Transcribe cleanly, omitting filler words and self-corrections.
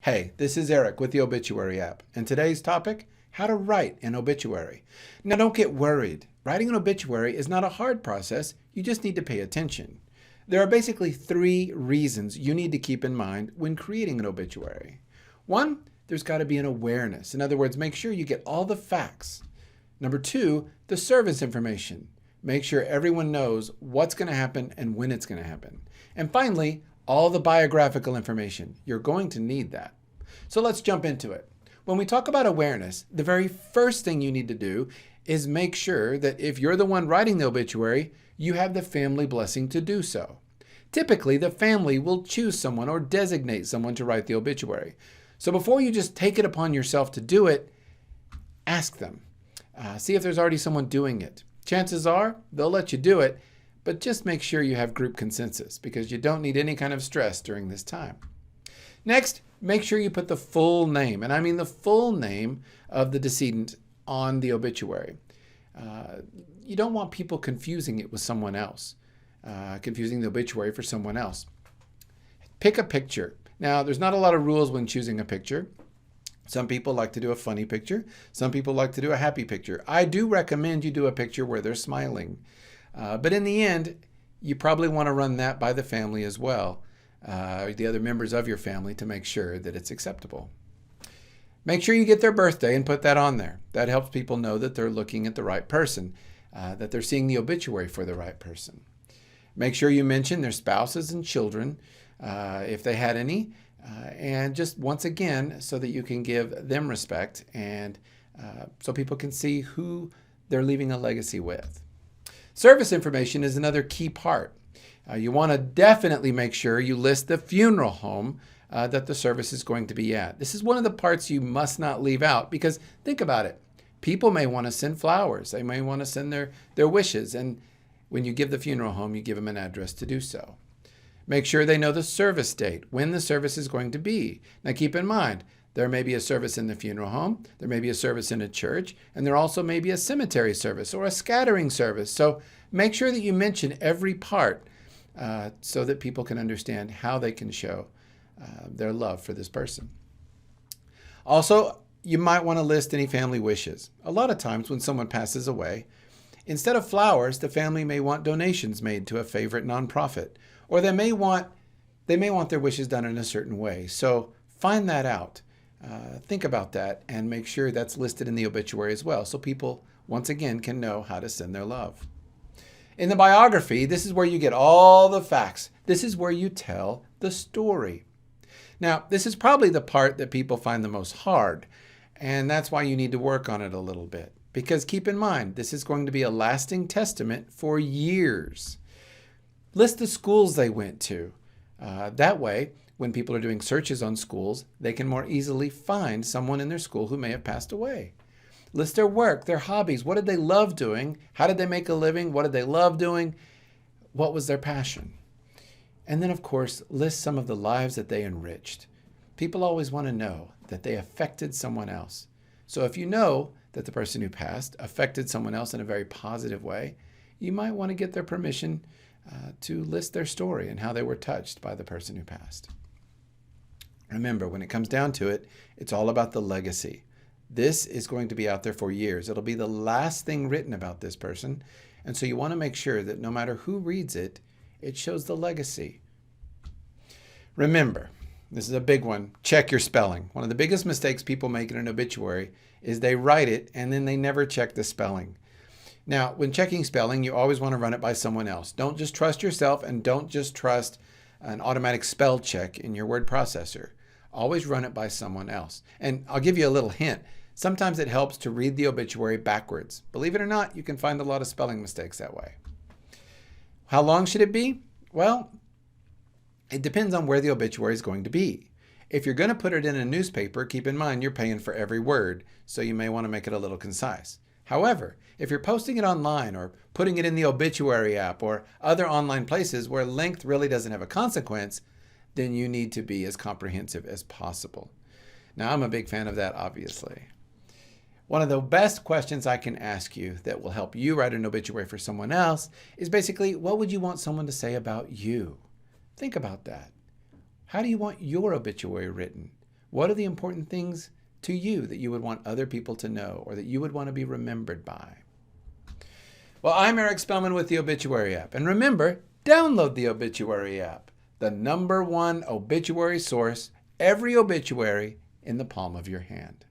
Hey, this is Eric with the Obituary app, and today's topic, how to write an obituary. Now don't get worried. Writing an obituary is not a hard process, you just need to pay attention. There are basically three reasons you need to keep in mind when creating an obituary. One, there's got to be an awareness. In other words, make sure you get all the facts. Number two, the service information. Make sure everyone knows what's going to happen and when it's going to happen. And finally, all the biographical information. You're going to need that. So let's jump into it. When we talk about awareness, the very first thing you need to do is make sure that if you're the one writing the obituary, you have the family blessing to do so. Typically, the family will choose someone or designate someone to write the obituary. So before you just take it upon yourself to do it, ask them. See if there's already someone doing it. Chances are they'll let you do it, but just make sure you have group consensus because you don't need any kind of stress during this time. Next, make sure you put the full name, and I mean the full name of the decedent on the obituary. You don't want people confusing it with someone else, confusing the obituary for someone else. Pick a picture. Now, there's not a lot of rules when choosing a picture. Some people like to do a funny picture. Some people like to do a happy picture. I do recommend you do a picture where they're smiling. But in the end, you probably want to run that by the family as well, the other members of your family, to make sure that it's acceptable. Make sure you get their birthday and put that on there. That helps people know that they're looking at the right person, that they're seeing the obituary for the right person. Make sure you mention their spouses and children, if they had any, and just once again, so that you can give them respect and so people can see who they're leaving a legacy with. Service information is another key part. You want to definitely make sure you list the funeral home that the service is going to be at. This is one of the parts you must not leave out because think about it. People may want to send flowers. They may want to send their wishes. And when you give the funeral home, you give them an address to do so. Make sure they know the service date, when the service is going to be. Now keep in mind, there may be a service in the funeral home, there may be a service in a church, and there also may be a cemetery service or a scattering service. So make sure that you mention every part so that people can understand how they can show their love for this person. Also, you might want to list any family wishes. A lot of times when someone passes away, instead of flowers, the family may want donations made to a favorite nonprofit, or they may want their wishes done in a certain way. So find that out. Think about that and make sure that's listed in the obituary as well, so people once again can know how to send their love. In the biography, this is where you get all the facts. This is where you tell the story. Now, this is probably the part that people find the most hard, and that's why you need to work on it a little bit. Because keep in mind, this is going to be a lasting testament for years. List the schools they went to. That way, when people are doing searches on schools, they can more easily find someone in their school who may have passed away. List their work, their hobbies. What did they love doing? How did they make a living? What did they love doing? What was their passion? And then, of course, list some of the lives that they enriched. People always want to know that they affected someone else. So if you know that the person who passed affected someone else in a very positive way, you might want to get their permission to list their story and how they were touched by the person who passed. Remember, when it comes down to it, it's all about the legacy. This is going to be out there for years. It'll be the last thing written about this person. And so you want to make sure that no matter who reads it, it shows the legacy. Remember, this is a big one, check your spelling. One of the biggest mistakes people make in an obituary is they write it and then they never check the spelling. Now, when checking spelling, you always want to run it by someone else. Don't just trust yourself and don't just trust an automatic spell check in your word processor. Always run it by someone else. And I'll give you a little hint. Sometimes it helps to read the obituary backwards. Believe it or not, you can find a lot of spelling mistakes that way. How long should it be? Well, it depends on where the obituary is going to be. If you're going to put it in a newspaper, keep in mind you're paying for every word, so you may want to make it a little concise. However, if you're posting it online or putting it in the Obituary app or other online places where length really doesn't have a consequence, then you need to be as comprehensive as possible. Now, I'm a big fan of that, obviously. One of the best questions I can ask you that will help you write an obituary for someone else is basically, what would you want someone to say about you? Think about that. How do you want your obituary written? What are the important things to you that you would want other people to know or that you would want to be remembered by? Well, I'm Eric Spellman with the Obituary app. And remember, download the Obituary app, the #1 obituary source, every obituary in the palm of your hand.